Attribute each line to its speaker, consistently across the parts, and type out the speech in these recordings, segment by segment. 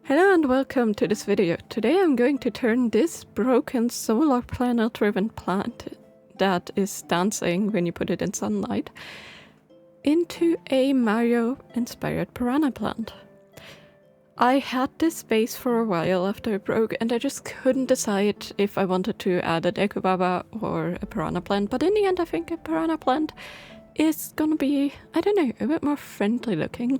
Speaker 1: Hello and welcome to this video. Today I'm going to turn this broken solar panel driven plant that is dancing when you put it in sunlight into a Mario inspired piranha plant. I had this base for a while after it broke and I just couldn't decide if I wanted to add a Dekubaba or a piranha plant, but in the end I think a piranha plant is gonna be, I don't know, a bit more friendly looking.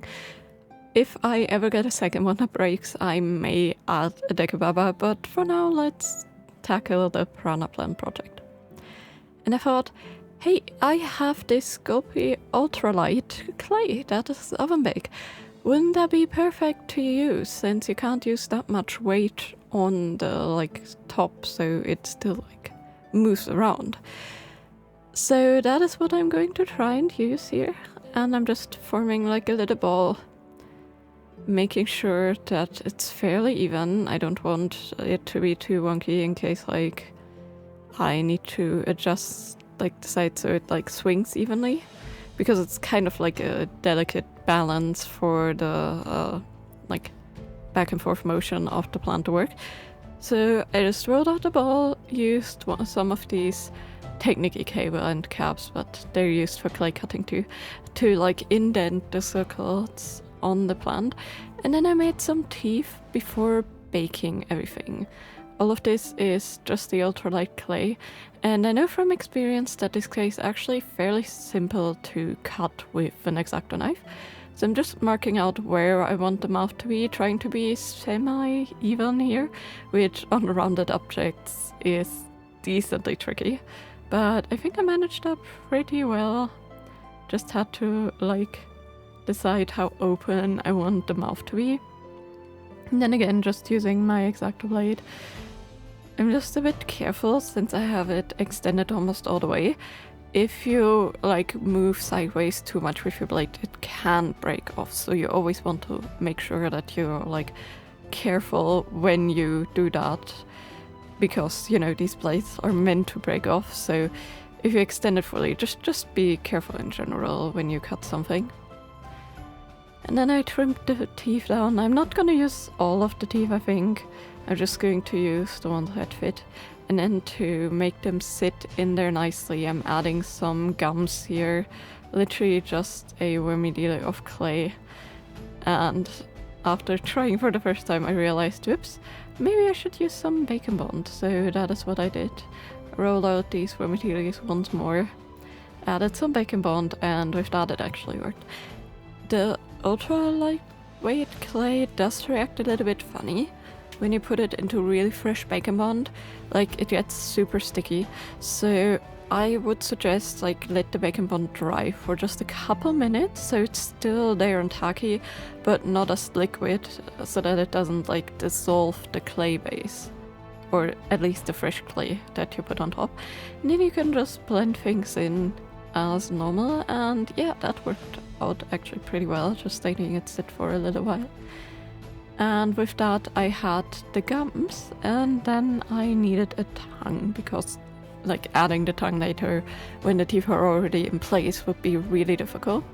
Speaker 1: If I ever get a second one that breaks, I may add a Dekubaba, but for now let's tackle the piranha plant project. And I thought, hey, I have this Sculpey ultralight clay that is oven bake. Wouldn't that be perfect to use, since you can't use that much weight on the top, so it still moves around. So that is what I'm going to try and use here, and I'm just forming a little ball, making sure that it's fairly even. I don't want it to be too wonky in case I need to adjust the side so it swings evenly, because it's kind of a delicate balance for the back and forth motion of the plant to work. So I just rolled out the ball, used some of these Technique cable and caps, but they're used for clay cutting too, to indent the circles on the plant, and then I made some teeth before baking everything. All of this is just the ultralight clay, and I know from experience that this clay is actually fairly simple to cut with an X-Acto knife. So I'm just marking out where I want the mouth to be, trying to be semi-even here, which on rounded objects is decently tricky. But I think I managed that pretty well. Just had to decide how open I want the mouth to be. And then again, just using my X-Acto blade. I'm just a bit careful since I have it extended almost all the way. If you move sideways too much with your blade, it can break off. So you always want to make sure that you're careful when you do that, because these blades are meant to break off. So if you extend it fully, just be careful in general when you cut something. And then I trimmed the teeth down. I'm not gonna use all of the teeth, I think. I'm just going to use the ones that fit. And then to make them sit in there nicely, I'm adding some gums here. Literally just a wormy of clay. And after trying for the first time, I realized, oops, maybe I should use some bacon bond. So that is what I did. Rolled out these wormy once more. Added some bacon bond, and with that it actually worked. The ultra lightweight clay does react a little bit funny when you put it into really fresh bacon bond. It gets super sticky. So I would suggest let the bacon bond dry for just a couple minutes, so it's still there and tacky, but not as liquid, so that it doesn't dissolve the clay base, or at least the fresh clay that you put on top. And then you can just blend things in as normal, and yeah, that worked out actually pretty well, just letting it sit for a little while. And with that I had the gums, and then I needed a tongue, because adding the tongue later when the teeth are already in place would be really difficult.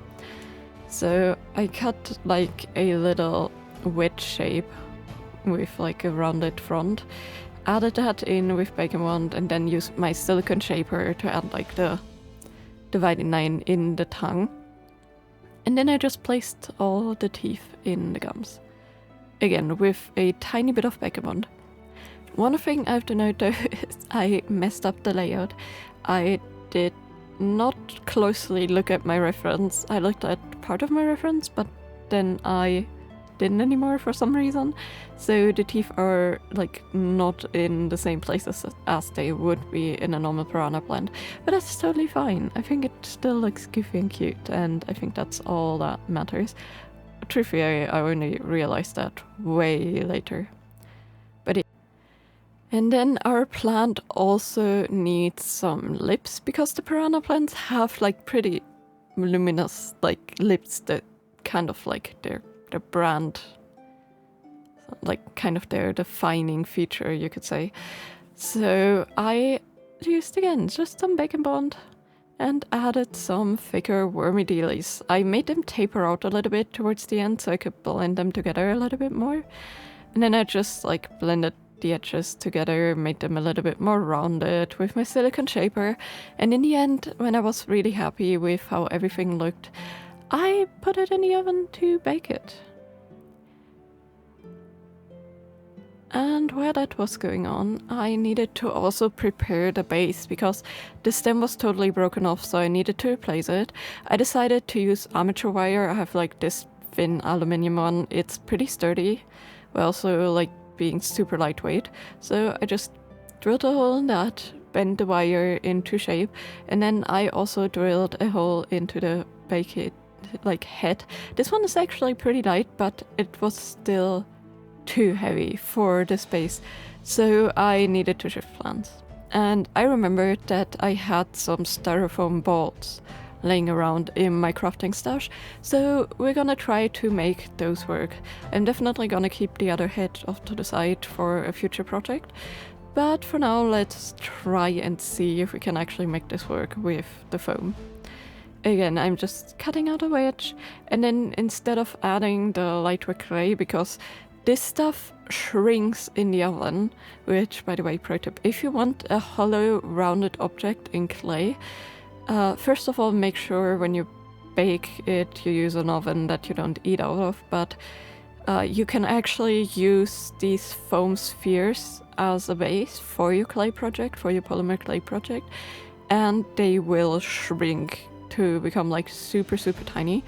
Speaker 1: So I cut a little wedge shape with a rounded front, added that in with bacon bond, and then used my silicone shaper to add the dividing line in the tongue. And then I just placed all the teeth in the gums, again with a tiny bit of bacon bond. One thing I have to note though is I messed up the layout. I did not closely look at my reference. I looked at part of my reference, but then I didn't anymore for some reason. So the teeth are not in the same places as they would be in a normal piranha plant, but that's totally fine. I think it still looks goofy and cute, and I think that's all that matters. Truthfully, I only realized that way later. And then our plant also needs some lips, because the piranha plants have pretty luminous lips that kind of their brand, kind of their defining feature, you could say. So I used again just some bacon bond and added some thicker wormy dealies. I made them taper out a little bit towards the end so I could blend them together a little bit more. And then I just like blended the edges together, made them a little bit more rounded with my silicone shaper. And in the end, when I was really happy with how everything looked, I put it in the oven to bake it. And while that was going on, I needed to also prepare the base because the stem was totally broken off, so I needed to replace it. I decided to use armature wire. I have like this thin aluminium one. It's pretty sturdy, but also like being super lightweight. So I just drilled a hole in that, bent the wire into shape, and then I also drilled a hole into the bake it like head. This one is actually pretty light, but it was still too heavy for the space, so I needed to shift plans. And I remembered that I had some styrofoam balls laying around in my crafting stash, so we're gonna try to make those work. I'm definitely gonna keep the other head off to the side for a future project, but for now let's try and see if we can actually make this work with the foam. Again, I'm just cutting out a wedge, and then instead of adding the lightweight clay, because this stuff shrinks in the oven, which, by the way, pro tip, if you want a hollow, rounded object in clay, first of all, make sure when you bake it, you use an oven that you don't eat out of, but you can actually use these foam spheres as a base for your clay project, for your polymer clay project, and they will shrink to become like super, super tiny.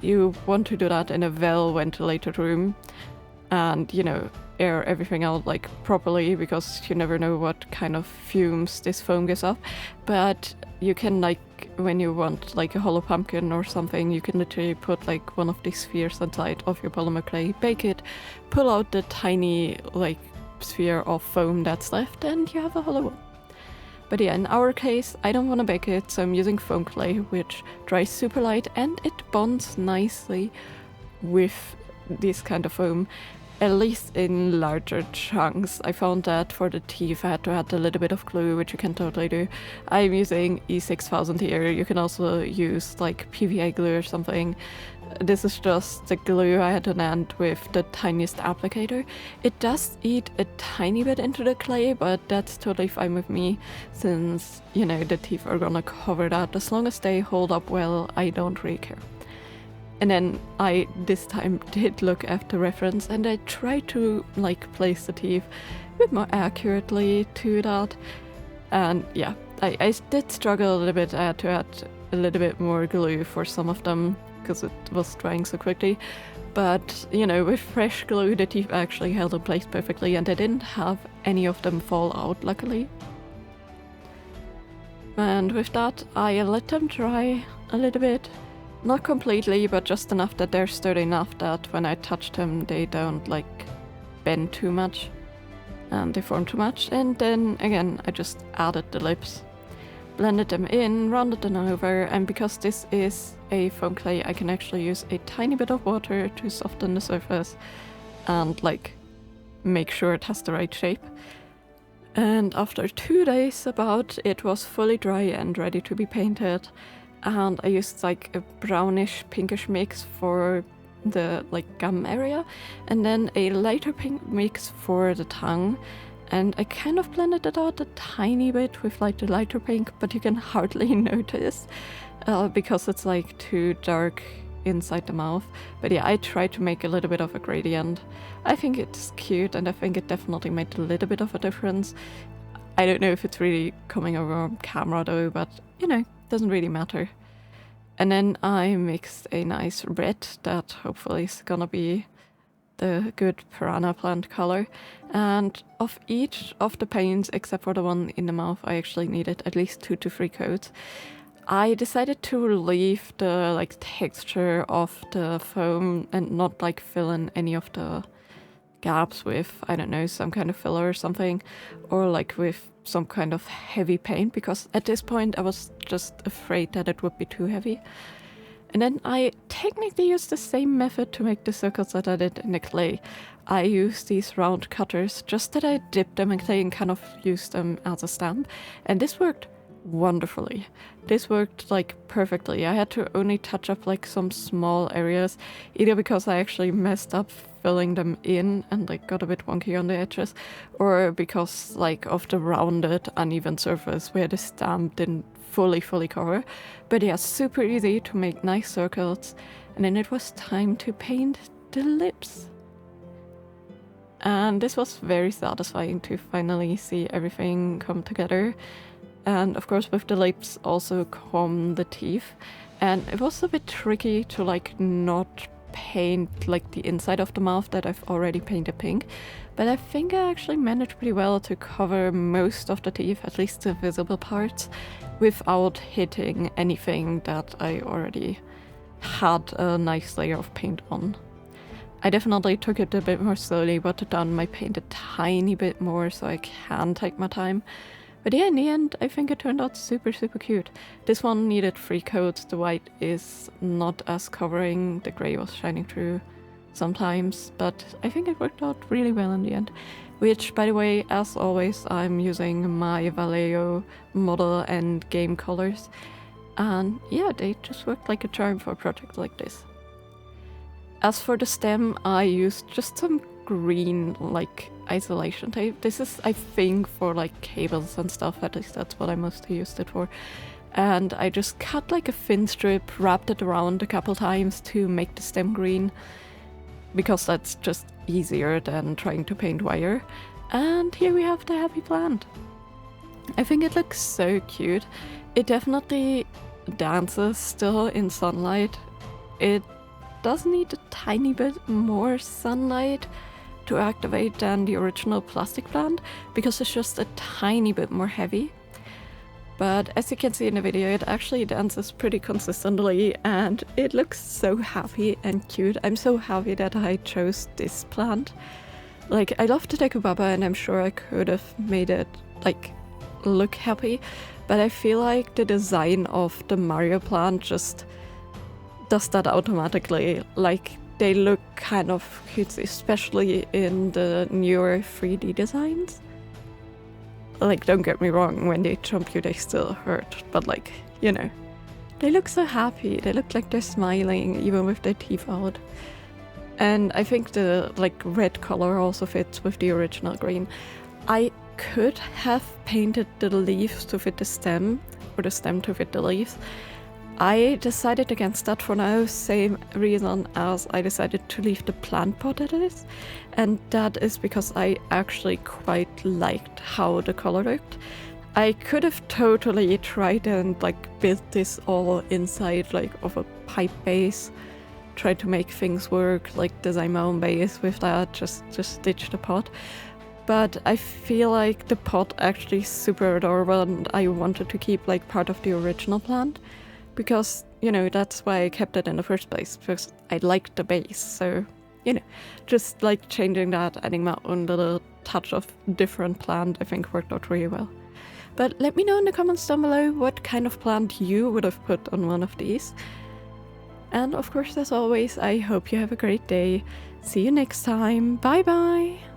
Speaker 1: You want to do that in a well-ventilated room, and, you know, air everything out like properly, because you never know what kind of fumes this foam gives off. But you can, like, when you want like a hollow pumpkin or something, you can literally put like one of these spheres inside of your polymer clay, bake it, pull out the tiny like sphere of foam that's left, and you have a hollow one. But yeah, in our case, I don't want to bake it, so I'm using foam clay, which dries super light and it bonds nicely with this kind of foam, at least in larger chunks. I found that for the teeth I had to add a little bit of glue, which you can totally do. I'm using E6000 here. You can also use like PVA glue or something. This is just the glue I had on hand with the tiniest applicator. It does eat a tiny bit into the clay, but that's totally fine with me, since, you know, the teeth are gonna cover that. As long as they hold up well, I don't really care. And then I this time did look at the reference, and I tried to like place the teeth a bit more accurately to that. And yeah, I did struggle a little bit. I had to add a little bit more glue for some of them because it was drying so quickly. But, you know, with fresh glue the teeth actually held in place perfectly, and I didn't have any of them fall out, luckily. And with that, I let them dry a little bit. Not completely, but just enough that they're sturdy enough that when I touch them they don't like bend too much and deform too much. And then again, I just added the lips, blended them in, rounded them over, and because this is a foam clay, I can actually use a tiny bit of water to soften the surface and like make sure it has the right shape. And after 2 days about, it was fully dry and ready to be painted. And I used like a brownish pinkish mix for the like gum area, and then a lighter pink mix for the tongue. And I kind of blended it out a tiny bit with like the lighter pink, but you can hardly notice because it's like too dark inside the mouth. But yeah, I tried to make a little bit of a gradient. I think it's cute, and I think it definitely made a little bit of a difference. I don't know if it's really coming over on camera though, but you know, doesn't really matter. And then I mixed a nice red that hopefully is gonna be the good piranha plant color. And of each of the paints, except for the one in the mouth, I actually needed at least 2 to 3 coats. I decided to leave the like texture of the foam and not like fill in any of the gaps with, I don't know, some kind of filler or something, or like with some kind of heavy paint, because at this point I was just afraid that it would be too heavy. And then I technically used the same method to make the circles that I did in the clay. I used these round cutters, just that I dipped them in clay and kind of used them as a stamp, and this worked wonderfully. This worked like perfectly. I had to only touch up like some small areas, either because I actually messed up filling them in and like got a bit wonky on the edges, or because like of the rounded uneven surface where the stamp didn't fully cover. But yeah, super easy to make nice circles. And then it was time to paint the lips. And this was very satisfying to finally see everything come together. And of course with the lips also come the teeth. And it was a bit tricky to like not paint like the inside of the mouth that I've already painted pink. But I think I actually managed pretty well to cover most of the teeth, at least the visible parts, without hitting anything that I already had a nice layer of paint on. I definitely took it a bit more slowly, watered down my paint a tiny bit more so I can take my time. But yeah, in the end, I think it turned out super cute. This one needed 3 coats. The white is not as covering, the grey was shining through sometimes, but I think it worked out really well in the end. Which, by the way, as always, I'm using my Vallejo model and game colors. And yeah, they just worked like a charm for a project like this. As for the stem, I used just some green like isolation tape. This is, I think, for like cables and stuff, at least that's what I mostly used it for. And I just cut like a thin strip, wrapped it around a couple times to make the stem green, because that's just easier than trying to paint wire. And here we have the happy plant. I think it looks so cute. It definitely dances still in sunlight. It does need a tiny bit more sunlight to activate than the original plastic plant, because it's just a tiny bit more heavy. But as you can see in the video, it actually dances pretty consistently and it looks so happy and cute. I'm so happy that I chose this plant. Like, I love the Dekubaba and I'm sure I could have made it like look happy, but I feel like the design of the Mario plant just does that automatically. Like, they look kind of cutesy, especially in the newer 3D designs. Like, don't get me wrong, when they jump you they still hurt, but like, you know, they look so happy, they look like they're smiling even with their teeth out. And I think the like red color also fits with the original green. I could have painted the leaves to fit the stem, or the stem to fit the leaves. I decided against that for now, same reason as I decided to leave the plant pot as it is. And that is because I actually quite liked how the color looked. I could have totally tried and like built this all inside like of a pipe base, tried to make things work, like design my own base with that, just stitch the pot. But I feel like the pot actually super adorable and I wanted to keep like part of the original plant. Because, you know, that's why I kept it in the first place, because I liked the base. So, you know, just like changing that, adding my own little touch of different plant, I think worked out really well. But let me know in the comments down below what kind of plant you would have put on one of these. And of course, as always, I hope you have a great day. See you next time. Bye bye!